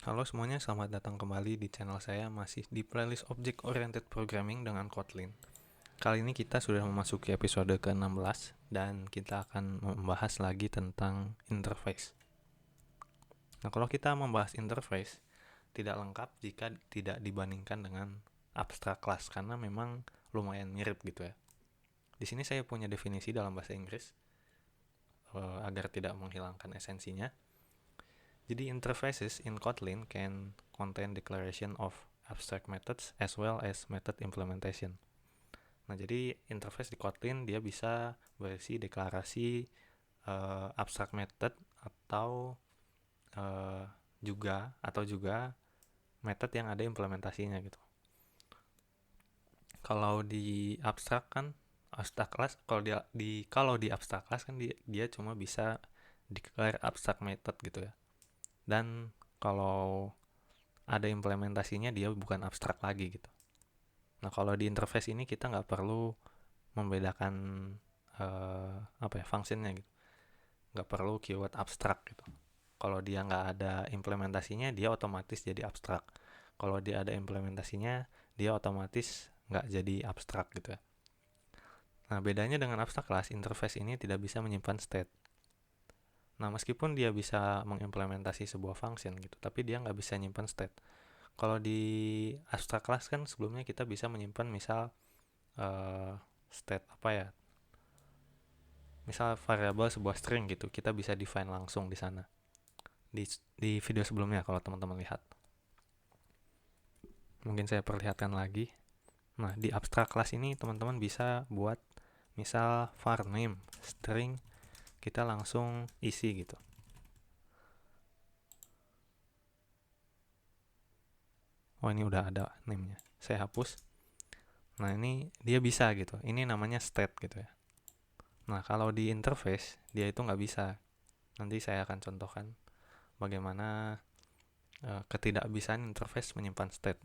Halo semuanya, selamat datang kembali di channel saya masih di playlist Object Oriented Programming dengan Kotlin. Kali ini kita sudah memasuki episode ke-16 dan kita akan membahas lagi tentang interface. Nah, kalau kita membahas interface, tidak lengkap jika tidak dibandingkan dengan abstract class karena memang lumayan mirip gitu ya. Di sini saya punya definisi dalam bahasa Inggris agar tidak menghilangkan esensinya. Jadi interfaces in Kotlin can contain declaration of abstract methods as well as method implementation. Nah, jadi interface di Kotlin dia bisa berisi deklarasi abstract method atau uh, juga method yang ada implementasinya gitu. Kalau di abstract kan abstract class kalau di abstract class kan dia cuma bisa declare abstract method gitu ya. Dan kalau ada implementasinya dia bukan abstrak lagi gitu. Nah, kalau di interface ini kita nggak perlu membedakan fungsinya gitu. Nggak perlu keyword abstrak gitu. Kalau dia nggak ada implementasinya dia otomatis jadi abstrak. Kalau dia ada implementasinya dia otomatis nggak jadi abstrak gitu ya. Nah, bedanya dengan abstrak class, interface ini tidak bisa menyimpan state. Nah, meskipun dia bisa mengimplementasi sebuah function gitu, tapi dia nggak bisa menyimpan state. Kalau di abstract class kan sebelumnya kita bisa menyimpan misal uh, state apa ya, misal variabel sebuah string gitu, kita bisa define langsung di sana. Di video sebelumnya kalau teman-teman lihat, mungkin saya perlihatkan lagi. Nah, di abstract class ini teman-teman bisa buat misal var name string, kita langsung isi gitu. Oh, ini udah ada name-nya, saya hapus. Nah, ini dia bisa gitu, ini namanya state gitu ya. Nah, kalau di interface dia itu nggak bisa. Nanti saya akan contohkan bagaimana ketidakbisaan interface menyimpan state.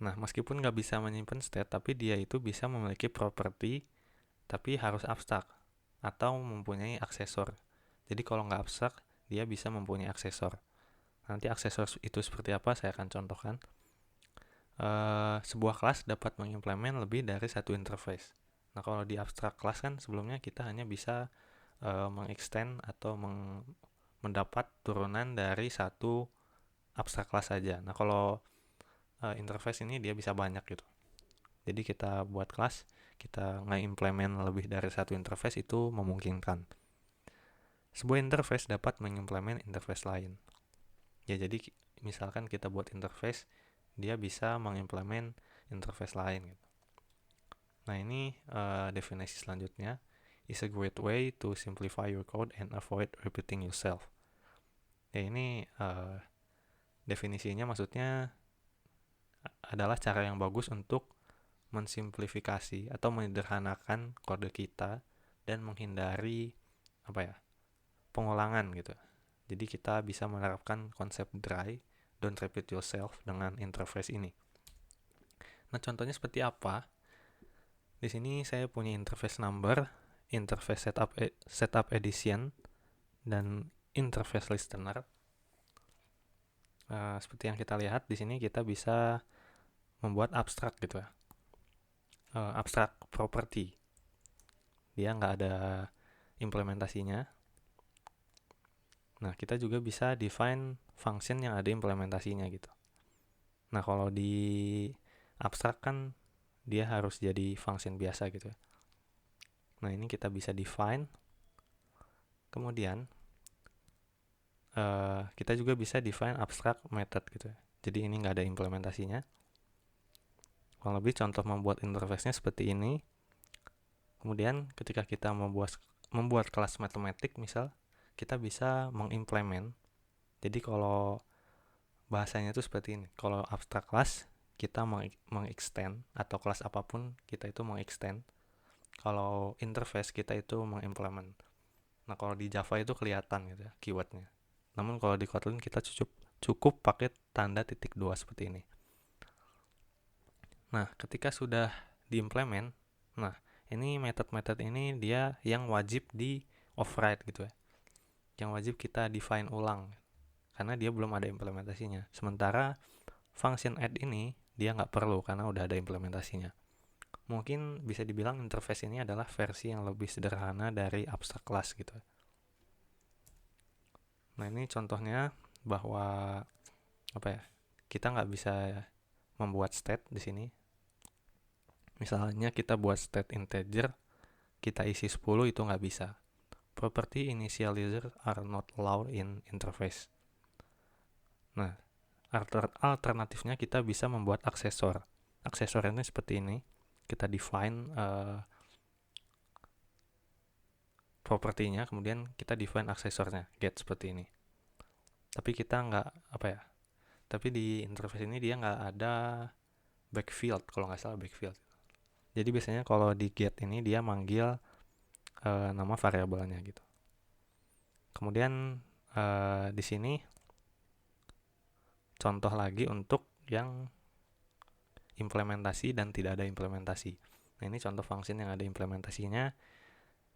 Nah, meskipun nggak bisa menyimpan state, tapi dia itu bisa memiliki property, tapi harus abstrak atau mempunyai aksesor. Jadi kalau nggak abstrak, dia bisa mempunyai aksesor. Nanti aksesor itu seperti apa saya akan contohkan. Sebuah kelas dapat mengimplement lebih dari satu interface. Nah, kalau di abstrak class kan sebelumnya kita hanya bisa mengextend atau mendapat turunan dari satu abstrak class saja. Nah, kalau interface ini dia bisa banyak gitu. Jadi kita buat kelas, kita nge-implement lebih dari satu interface itu memungkinkan. Sebuah interface dapat mengimplement interface lain. Ya, jadi misalkan kita buat interface, dia bisa mengimplement interface lain gitu. Nah, ini definisi selanjutnya. Is a great way to simplify your code and avoid repeating yourself. Ya, ini definisinya maksudnya adalah cara yang bagus untuk mensimplifikasi atau menyederhanakan kode kita dan menghindari apa ya, pengulangan gitu. Jadi kita bisa menerapkan konsep dry, don't repeat yourself dengan interface ini. Nah, contohnya seperti apa? Di sini saya punya interface number, interface setup edition, dan interface listener. Seperti yang kita lihat di sini kita bisa membuat abstrak gitu ya. Abstrak property. Dia nggak ada implementasinya. Nah, kita juga bisa define function yang ada implementasinya gitu. Nah, kalau di abstrak kan dia harus jadi function biasa gitu ya. Nah, ini kita bisa define. Kemudian kita juga bisa define abstract method gitu ya. Jadi ini nggak ada implementasinya. Kurang lebih contoh membuat interface-nya seperti ini. Kemudian ketika kita membuat kelas matematik misal, kita bisa mengimplement. Jadi kalau bahasanya itu seperti ini. Kalau abstract class kita mengextend atau kelas apapun kita itu mengextend. Kalau interface kita itu mengimplement. Nah, kalau di Java itu kelihatan gitu ya keywordnya. Namun kalau di Kotlin kita cukup pakai tanda titik dua seperti ini. Nah, ketika sudah diimplement, nah ini metode-metode ini dia yang wajib di override gitu ya. Yang wajib kita define ulang. karena dia belum ada implementasinya. Sementara function add ini dia nggak perlu karena udah ada implementasinya. Mungkin bisa dibilang interface ini adalah versi yang lebih sederhana dari abstract class gitu. Nah, ini contohnya bahwa kita nggak bisa membuat state di sini. Misalnya kita buat state integer, kita isi 10, itu nggak bisa. Property initializer are not allowed in interface. Nah, alternatifnya kita bisa membuat aksesor. Aksesor ini seperti ini. Kita define propertinya, kemudian kita define aksesornya, get seperti ini. Tapi kita nggak tapi di interface ini dia nggak ada backfield, kalau nggak salah backfield. Jadi biasanya kalau di get ini dia manggil nama variabelnya gitu. Kemudian di sini contoh lagi untuk yang implementasi dan tidak ada implementasi. Nah, ini contoh function yang ada implementasinya.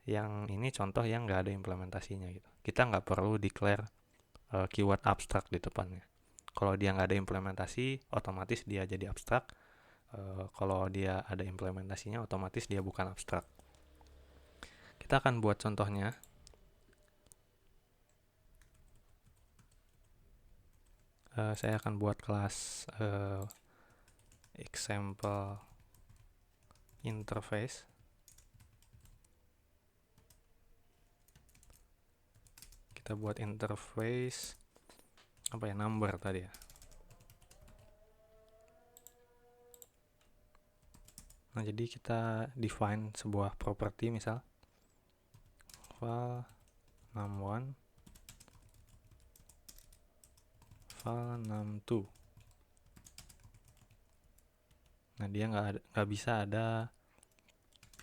Yang ini contoh yang nggak ada implementasinya gitu. Kita nggak perlu declare keyword abstract di depannya. Kalau dia nggak ada implementasi, otomatis dia jadi abstrak. Kalau dia ada implementasinya, otomatis dia bukan abstrak. Kita akan buat contohnya. Saya akan buat kelas example interface. Kita buat interface number tadi ya. Nah, jadi kita define sebuah property, misal val num1, val num2. Nah, dia nggak bisa ada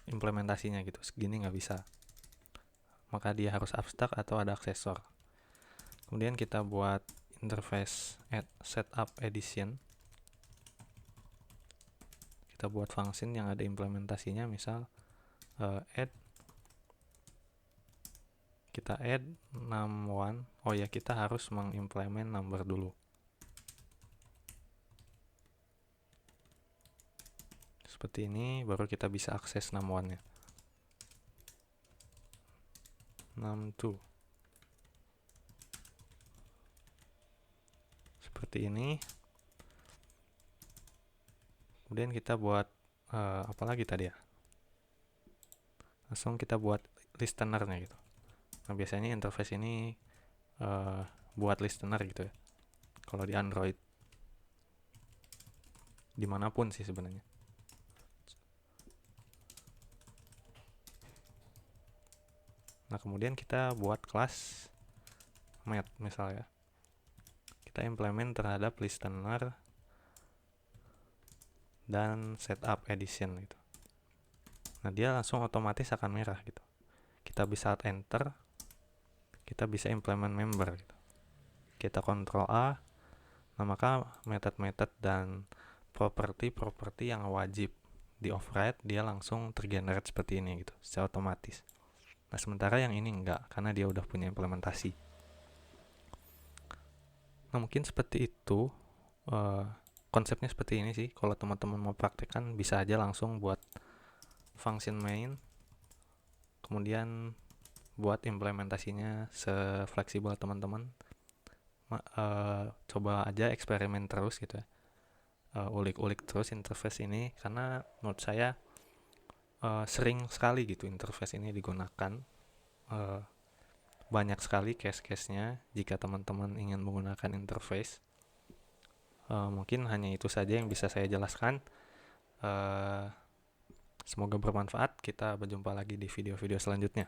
implementasinya gitu, segini nggak bisa. Maka dia harus abstrak atau ada aksesor. Kemudian kita buat interface setup edition. Kita buat function yang ada implementasinya, misal add. Kita add num1. Oh ya, kita harus mengimplement number dulu. Seperti ini, baru kita bisa akses num1-nya. Num2. Seperti ini. Kemudian kita buat apa lagi tadi ya? Langsung kita buat listener-nya gitu. Nah, biasanya interface ini buat listener gitu ya. Kalau di Android, dimanapun sih sebenarnya. Nah, kemudian kita buat kelas math misalnya. Kita implement terhadap listener dan setup edition gitu. Nah, dia langsung otomatis akan merah gitu. Kita bisa enter, kita bisa implement member gitu. Kita Ctrl A. Nah, maka method-method dan properti yang wajib di override dia langsung tergenerate seperti ini gitu, secara otomatis. Nah, sementara yang ini enggak, karena dia udah punya implementasi. Nah, mungkin seperti itu. Konsepnya seperti ini sih. Kalau teman-teman mau praktekkan, bisa aja langsung buat function main, kemudian buat implementasinya sefleksibel teman-teman. Coba aja eksperimen terus gitu ya. Ulik-ulik terus interface ini, karena menurut saya sering sekali gitu interface ini digunakan. Banyak sekali case-case-nya jika teman-teman ingin menggunakan interface. Mungkin hanya itu saja yang bisa saya jelaskan. Semoga bermanfaat. Kita berjumpa lagi di video-video selanjutnya.